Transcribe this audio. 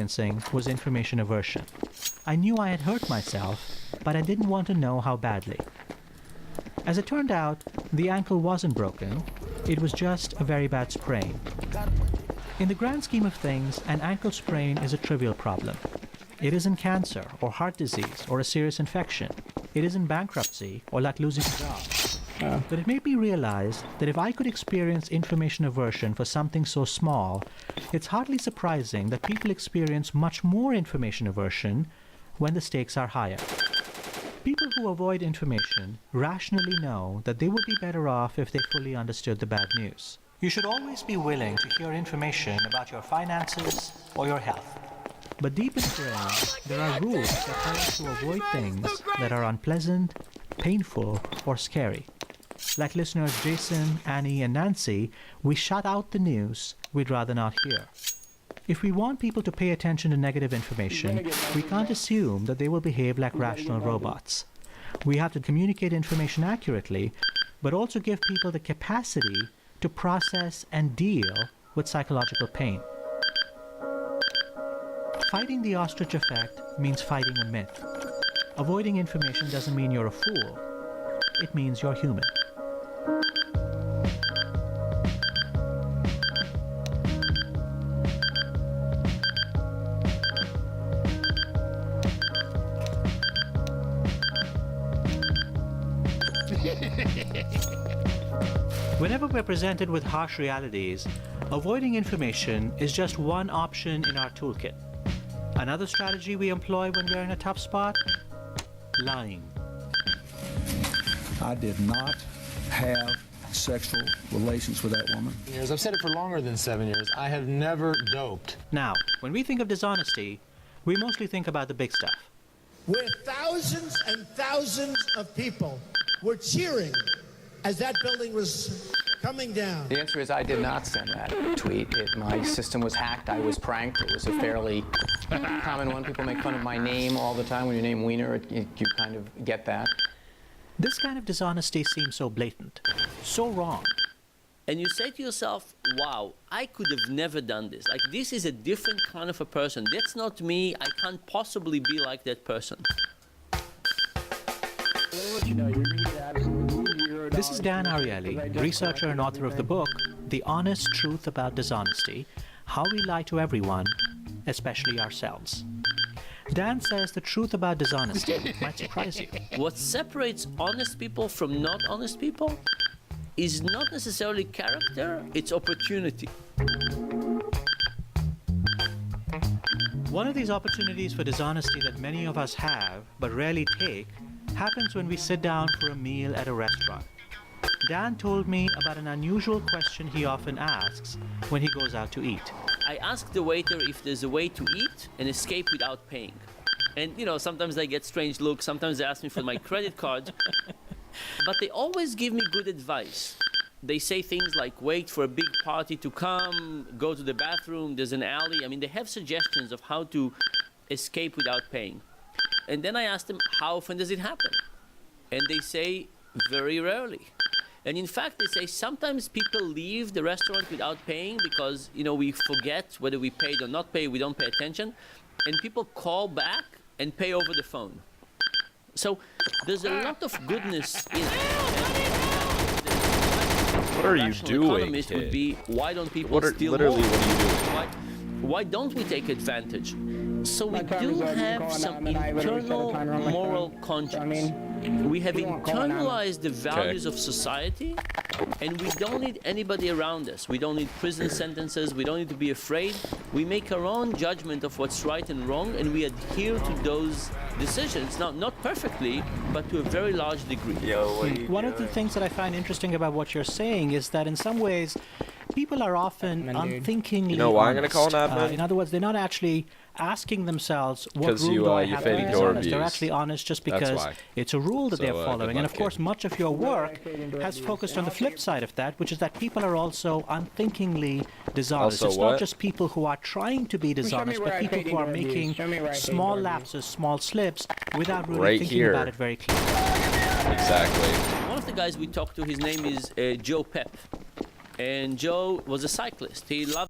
experiencing was information aversion. I knew I had hurt myself, but I didn't want to know how badly. As it turned out, the ankle wasn't broken. It was just a very bad sprain. In the grand scheme of things, an ankle sprain is a trivial problem. It isn't cancer or heart disease or a serious infection. It isn't bankruptcy or like losing a job. But it made me realize that if I could experience information aversion for something so small, it's hardly surprising that people experience much more information aversion when the stakes are higher. People who avoid information rationally know that they would be better off if they fully understood the bad news. You should always be willing to hear information about your finances or your health. But deep in the brain, there are rules that tell us to avoid things that are unpleasant, painful, or scary. Like listeners Jason, Annie, and Nancy, we shut out the news we'd rather not hear. If we want people to pay attention to negative information, we can't assume that they will behave like rational robots. We have to communicate information accurately, but also give people the capacity to process and deal with psychological pain. Fighting the ostrich effect means fighting a myth. Avoiding information doesn't mean you're a fool. It means you're human. Whenever we're presented with harsh realities, avoiding information is just one option in our toolkit. Another strategy we employ when we're in a tough spot? Lying. I did not have sexual relations with that woman. I've said it for longer than 7 years. I have never doped. Now, when we think of dishonesty, we mostly think about the big stuff. Where thousands and thousands of people were cheering as that building was coming down. The answer is I did not send that tweet. My system was hacked. I was pranked. It was a fairly common one. People make fun of my name all the time. When you name Wiener, you kind of get that. This kind of dishonesty seems so blatant, so wrong. And you say to yourself, wow, I could have never done this. Like, this is a different kind of a person. That's not me. I can't possibly be like that person. This is Dan Ariely, researcher and author of the book, The Honest Truth About Dishonesty, How We Lie to Everyone, Especially Ourselves. Dan says the truth about dishonesty might surprise you. What separates honest people from not honest people is not necessarily character, it's opportunity. One of these opportunities for dishonesty that many of us have, but rarely take, happens when we sit down for a meal at a restaurant. Dan told me about an unusual question he often asks when he goes out to eat. I ask the waiter if there's a way to eat and escape without paying. And, sometimes they get strange looks, sometimes they ask me for my credit card, but they always give me good advice. They say things like, wait for a big party to come, go to the bathroom, there's an alley. I mean, they have suggestions of how to escape without paying. And then I ask them, how often does it happen? And they say, very rarely. And in fact, they say sometimes people leave the restaurant without paying because, we forget whether we paid or not paid, we don't pay attention. And people call back and pay over the phone. So there's a lot of goodness in it. What are you doing, kid? Would be, why don't people steal literally, more? what are you doing? Why don't we take advantage? So we do have some internal moral conscience. We have internalized the values of society, and we don't need anybody around us. We don't need prison sentences. We don't need to be afraid. We make our own judgment of what's right and wrong, and we adhere to those decisions. Now, not perfectly, but to a very large degree. One of the things that I find interesting about what you're saying is that in some ways, people are often unthinkingly You know why I'm honest. going to call an admin? In other words, they're not actually asking themselves what rule do I have to be dishonest. They're actually honest just because it's a rule that they're following. And of course, much of your work has focused on the flip side of that, which is that people are also unthinkingly dishonest. It's not just people who are trying to be dishonest, but people who are making small lapses, small slips, without really thinking about it very clearly. Exactly. One of the guys we talked to, his name is Joe Pep. And Joe was a cyclist. He loved